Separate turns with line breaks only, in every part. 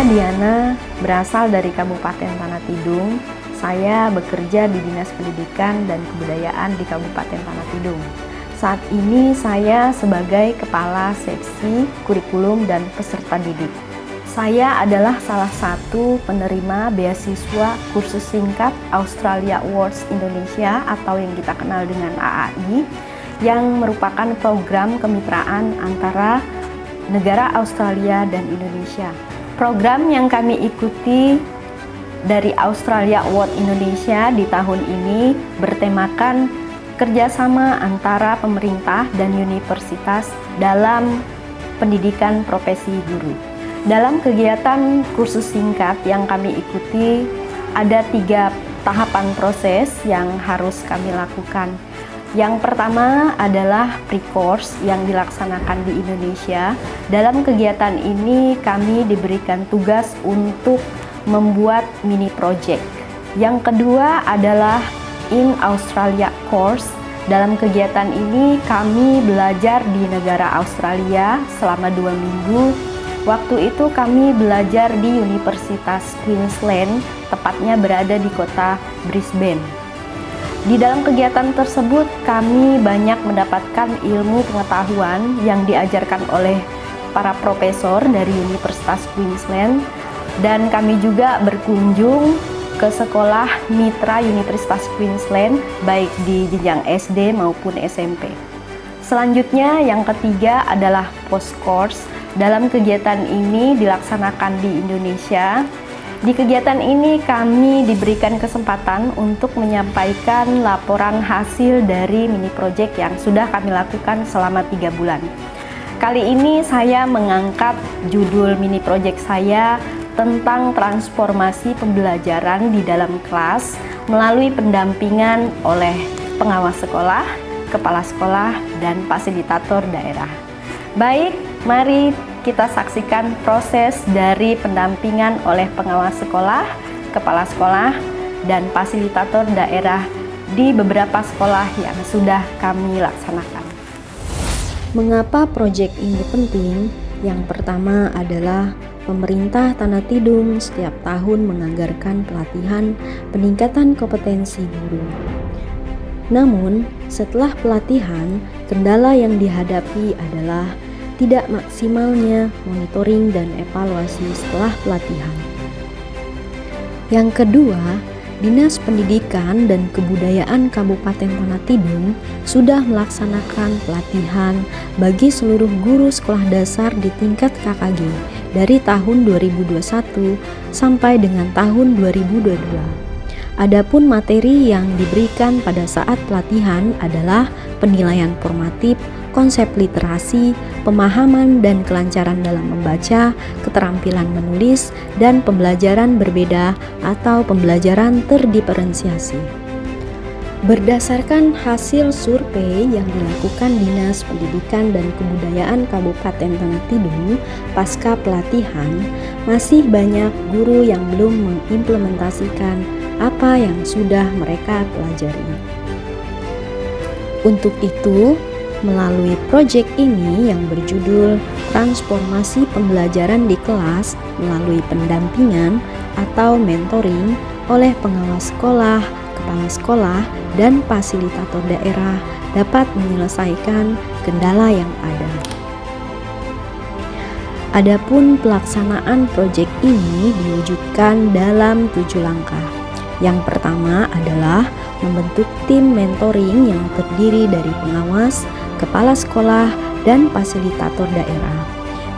Saya Diana, berasal dari Kabupaten Tanah Tidung. Saya bekerja di Dinas Pendidikan dan Kebudayaan di Kabupaten Tanah Tidung. Saat ini saya sebagai Kepala Seksi Kurikulum dan Peserta Didik. Saya adalah salah satu penerima beasiswa kursus singkat Australia Awards Indonesia atau yang kita kenal dengan AAI, yang merupakan program kemitraan antara negara Australia dan Indonesia. Program yang kami ikuti dari Australia Award Indonesia di tahun ini bertemakan kerjasama antara pemerintah dan universitas dalam pendidikan profesi guru. Dalam kegiatan kursus singkat yang kami ikuti, ada 3 tahapan proses yang harus kami lakukan. Yang pertama adalah pre-course yang dilaksanakan di Indonesia. Dalam kegiatan ini kami diberikan tugas untuk membuat mini project. Yang kedua adalah in Australia course. Dalam kegiatan ini kami belajar di negara Australia selama 2 minggu. Waktu itu kami belajar di Universitas Queensland, tepatnya berada di kota Brisbane. Di dalam kegiatan tersebut kami banyak mendapatkan ilmu pengetahuan yang diajarkan oleh para profesor dari Universitas Queensland, dan kami juga berkunjung ke sekolah mitra Universitas Queensland baik di jenjang SD maupun SMP. Selanjutnya yang ketiga adalah post course. Dalam kegiatan ini dilaksanakan di Indonesia. Di kegiatan ini kami diberikan kesempatan untuk menyampaikan laporan hasil dari mini project yang sudah kami lakukan selama 3 bulan. Kali ini saya mengangkat judul mini project saya tentang transformasi pembelajaran di dalam kelas melalui pendampingan oleh pengawas sekolah, kepala sekolah, dan fasilitator daerah. Baik, mari kita saksikan proses dari pendampingan oleh pengawas sekolah, kepala sekolah, dan fasilitator daerah di beberapa sekolah yang sudah kami laksanakan.
Mengapa proyek ini penting? Yang pertama adalah pemerintah Tanah Tidung setiap tahun menganggarkan pelatihan peningkatan kompetensi guru. Namun, setelah pelatihan, kendala yang dihadapi adalah tidak maksimalnya monitoring dan evaluasi setelah pelatihan. Yang kedua, Dinas Pendidikan dan Kebudayaan Kabupaten Tanah Tidung sudah melaksanakan pelatihan bagi seluruh guru sekolah dasar di tingkat KKG dari tahun 2021 sampai dengan tahun 2022. Adapun materi yang diberikan pada saat pelatihan adalah penilaian formatif, konsep literasi, pemahaman dan kelancaran dalam membaca, keterampilan menulis, dan pembelajaran berbeda atau pembelajaran terdiferensiasi. Berdasarkan hasil survei yang dilakukan Dinas Pendidikan dan Kebudayaan Kabupaten Tanah Tidung pasca pelatihan, masih banyak guru yang belum mengimplementasikan apa yang sudah mereka pelajari. Untuk itu, melalui proyek ini yang berjudul Transformasi Pembelajaran di Kelas melalui pendampingan atau mentoring oleh pengawas sekolah, kepala sekolah, dan fasilitator daerah dapat menyelesaikan kendala yang ada. Adapun pelaksanaan proyek ini diwujudkan dalam 7 langkah. Yang pertama adalah membentuk tim mentoring yang terdiri dari pengawas, kepala sekolah, dan fasilitator daerah.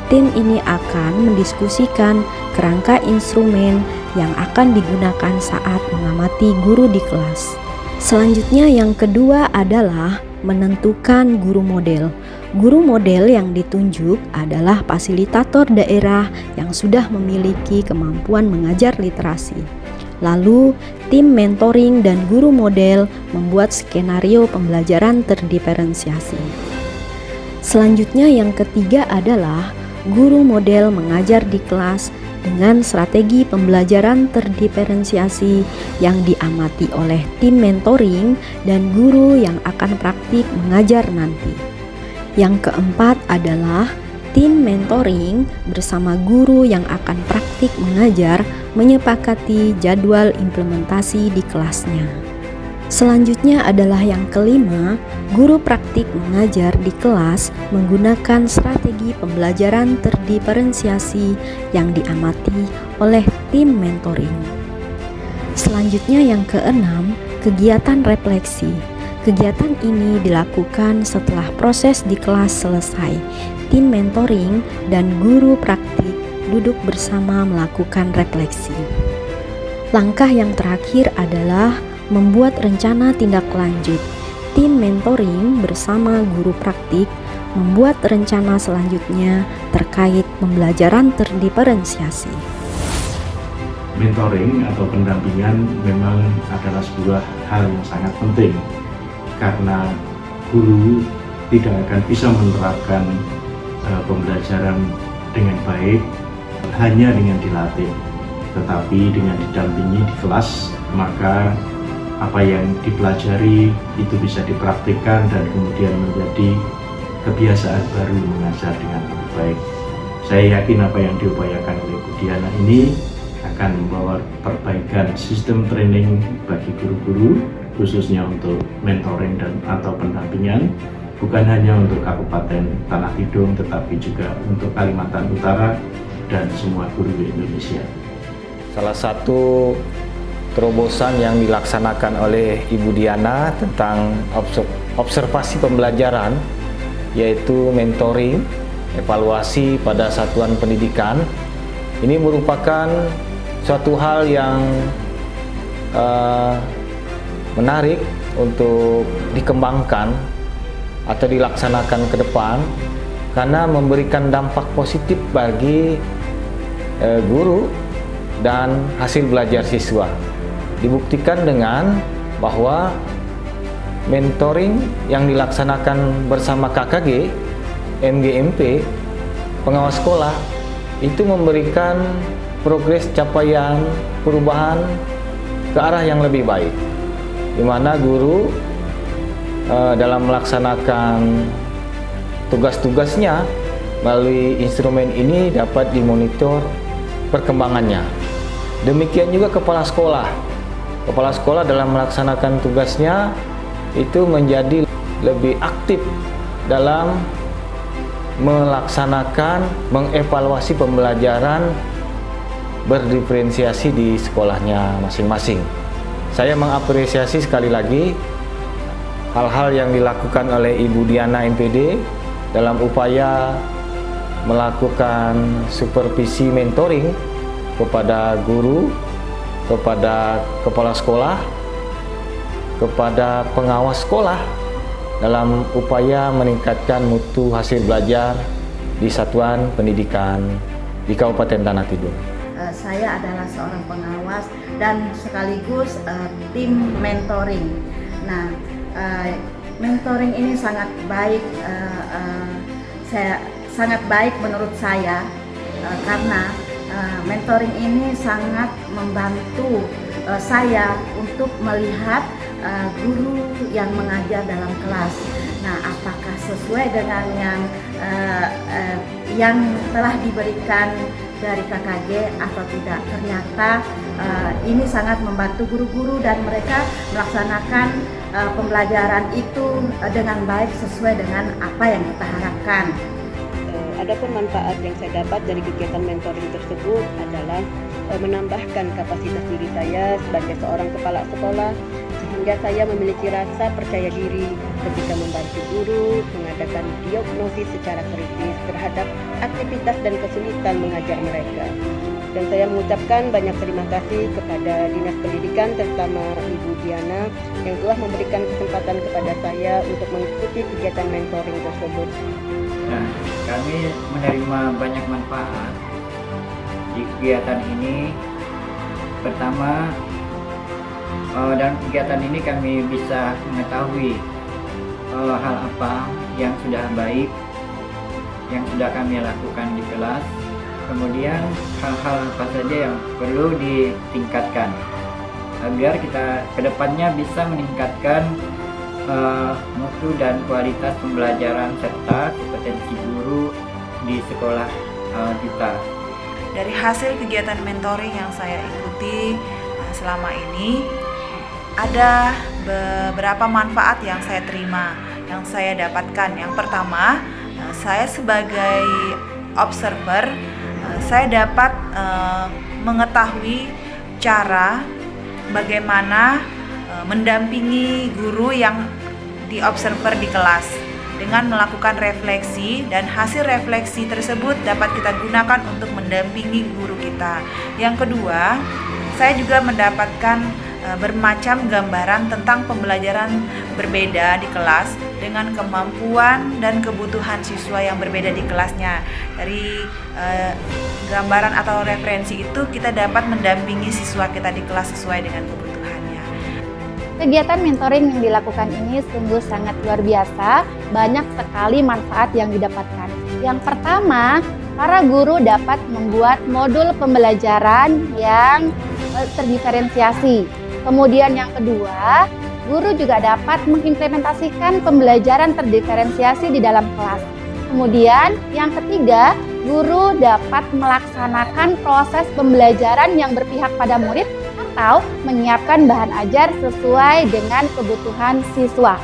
Tim ini akan mendiskusikan kerangka instrumen yang akan digunakan saat mengamati guru di kelas. Selanjutnya yang kedua adalah menentukan guru model. Guru model yang ditunjuk adalah fasilitator daerah yang sudah memiliki kemampuan mengajar literasi. Lalu, tim mentoring dan guru model membuat skenario pembelajaran terdiferensiasi. Selanjutnya yang ketiga adalah guru model mengajar di kelas dengan strategi pembelajaran terdiferensiasi yang diamati oleh tim mentoring dan guru yang akan praktik mengajar nanti. Yang keempat adalah Tim mentoring bersama guru yang akan praktik mengajar menyepakati jadwal implementasi di kelasnya. Selanjutnya adalah yang kelima, guru praktik mengajar di kelas menggunakan strategi pembelajaran terdiferensiasi yang diamati oleh tim mentoring. Selanjutnya yang keenam, kegiatan refleksi. Kegiatan ini dilakukan setelah proses di kelas selesai. Tim mentoring dan guru praktik duduk bersama melakukan refleksi. Langkah yang terakhir adalah membuat rencana tindak lanjut. Tim mentoring bersama guru praktik membuat rencana selanjutnya terkait pembelajaran terdiferensiasi.
Mentoring atau pendampingan memang adalah sebuah hal yang sangat penting karena guru tidak akan bisa menerapkan pembelajaran dengan baik hanya dengan dilatih, tetapi dengan didampingi di kelas maka apa yang dipelajari itu bisa dipraktikkan dan kemudian menjadi kebiasaan baru mengajar dengan lebih baik. Saya yakin apa yang diupayakan oleh Bu Diana ini akan membawa perbaikan sistem training bagi guru-guru, khususnya untuk mentoring dan atau pendampingan, bukan hanya untuk Kabupaten Tanah Tidung tetapi juga untuk Kalimantan Utara dan semua guru di Indonesia.
Salah satu terobosan yang dilaksanakan oleh Ibu Diana tentang observasi pembelajaran yaitu mentoring, evaluasi pada satuan pendidikan. Ini merupakan suatu hal yang menarik untuk dikembangkan atau dilaksanakan ke depan karena memberikan dampak positif bagi guru dan hasil belajar siswa. Dibuktikan dengan bahwa mentoring yang dilaksanakan bersama KKG, MGMP, pengawas sekolah itu memberikan progres capaian perubahan ke arah yang lebih baik, di mana guru dalam melaksanakan tugas-tugasnya melalui instrumen ini dapat dimonitor perkembangannya. Demikian juga kepala sekolah. Kepala sekolah dalam melaksanakan tugasnya itu menjadi lebih aktif dalam melaksanakan mengevaluasi pembelajaran berdiferensiasi di sekolahnya masing-masing. Saya mengapresiasi sekali lagi hal-hal yang dilakukan oleh Ibu Diana MPD dalam upaya melakukan supervisi mentoring kepada guru, kepada kepala sekolah, kepada pengawas sekolah dalam upaya meningkatkan mutu hasil belajar di satuan pendidikan di Kabupaten Tanah Tidung.
Saya adalah seorang pengawas dan sekaligus tim mentoring. Nah, mentoring ini sangat baik, sangat baik menurut saya karena mentoring ini sangat membantu saya untuk melihat guru yang mengajar dalam kelas. Nah, apakah sesuai dengan yang telah diberikan dari KKG atau tidak? Ternyata ini sangat membantu guru-guru dan mereka melaksanakan pembelajaran itu dengan baik sesuai dengan apa yang kita harapkan.
Adapun manfaat yang saya dapat dari kegiatan mentoring tersebut adalah menambahkan kapasitas diri saya sebagai seorang kepala sekolah sehingga saya memiliki rasa percaya diri ketika membantu guru mengadakan diagnosis secara kritis terhadap aktivitas dan kesulitan mengajar mereka. Dan saya mengucapkan banyak terima kasih kepada Dinas Pendidikan terutama Ibu Diana yang telah memberikan kesempatan kepada saya untuk mengikuti kegiatan mentoring tersebut.
Nah, kami menerima banyak manfaat di kegiatan ini. Pertama, dalam kegiatan ini kami bisa mengetahui hal apa yang sudah baik yang sudah kami lakukan di kelas, kemudian hal-hal apa saja yang perlu ditingkatkan agar kita kedepannya bisa meningkatkan mutu dan kualitas pembelajaran serta kompetensi guru di sekolah kita.
Dari hasil kegiatan mentoring yang saya ikuti selama ini, ada beberapa manfaat yang saya terima, yang saya dapatkan. Yang pertama, saya sebagai observer, saya dapat mengetahui cara bagaimana mendampingi guru yang diobserver di kelas dengan melakukan refleksi, dan hasil refleksi tersebut dapat kita gunakan untuk mendampingi guru kita. Yang kedua, saya juga mendapatkan bermacam gambaran tentang pembelajaran berbeda di kelas dengan kemampuan dan kebutuhan siswa yang berbeda di kelasnya. Dari gambaran atau referensi itu kita dapat mendampingi siswa kita di kelas sesuai dengan kebutuhannya.
Kegiatan mentoring yang dilakukan ini sungguh sangat luar biasa, banyak sekali manfaat yang didapatkan. Yang pertama, para guru dapat membuat modul pembelajaran yang terdiferensiasi. Kemudian yang kedua, guru juga dapat mengimplementasikan pembelajaran terdiferensiasi di dalam kelas. Kemudian yang ketiga, guru dapat melaksanakan proses pembelajaran yang berpihak pada murid atau menyiapkan bahan ajar sesuai dengan kebutuhan siswa.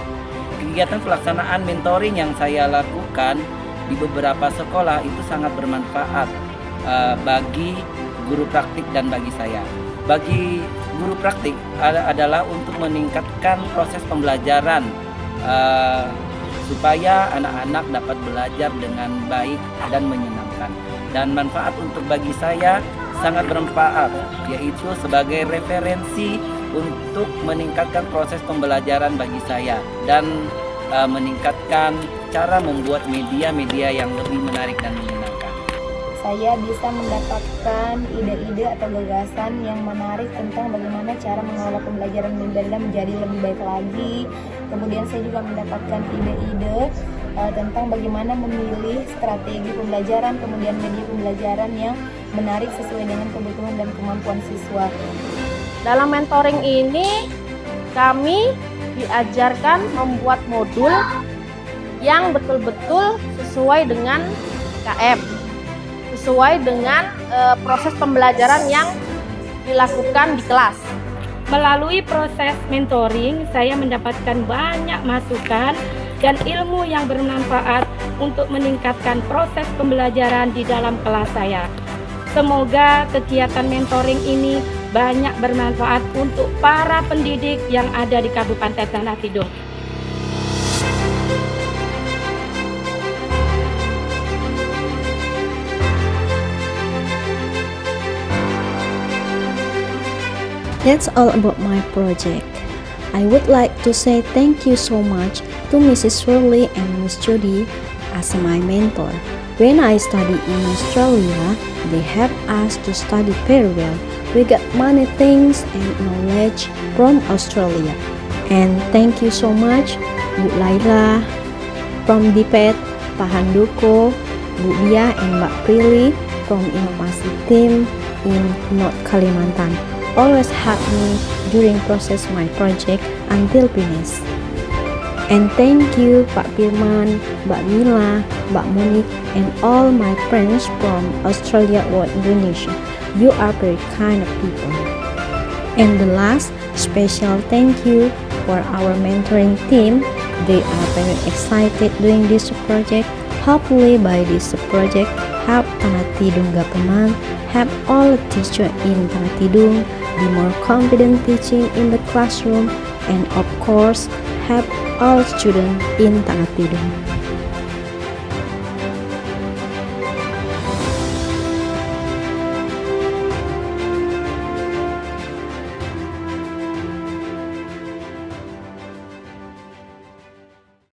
Kegiatan pelaksanaan mentoring yang saya lakukan di beberapa sekolah itu sangat bermanfaat bagi guru praktik dan bagi saya. Bagi guru praktik adalah untuk meningkatkan proses pembelajaran supaya anak-anak dapat belajar dengan baik dan menyenangkan. Dan manfaat untuk bagi saya sangat bermanfaat, yaitu sebagai referensi untuk meningkatkan proses pembelajaran bagi saya dan meningkatkan cara membuat media-media yang lebih menarik dan menyenangkan.
Saya bisa mendapatkan ide-ide atau gagasan yang menarik tentang bagaimana cara mengelola pembelajaran berbeda menjadi lebih baik lagi. Kemudian saya juga mendapatkan ide-ide tentang bagaimana memilih strategi pembelajaran, kemudian media pembelajaran yang menarik sesuai dengan kebutuhan dan kemampuan siswa.
Dalam mentoring ini, kami diajarkan membuat modul yang betul-betul sesuai dengan KM, sesuai dengan proses pembelajaran yang dilakukan di kelas.
Melalui proses mentoring, saya mendapatkan banyak masukan dan ilmu yang bermanfaat untuk meningkatkan proses pembelajaran di dalam kelas saya. Semoga kegiatan mentoring ini banyak bermanfaat untuk para pendidik yang ada di Kabupaten Tanah Tidung.
That's all about my project. I would like to say thank you so much to Mrs. Shirley and Miss Judy as my mentor. When I studied in Australia, they helped us to study very well. We got many things and knowledge from Australia. And thank you so much, Bu Laila from DPET, Pak Handoko, Bu Dia and Mbak Prilly from Inovasi Team in North Kalimantan. Always help me during process my project until finish. And thank you Pak Firman, Mbak Mila, Mbak Monique, and all my friends from Australia or Indonesia. You are very kind of people. And the last special thank you for our mentoring team. They are very excited doing this project. Hopefully by this project help Tanah Tidung Government, help all the teachers in Tanah Tidung be more confident teaching in the classroom, and of course help all students in Tanah Tidung.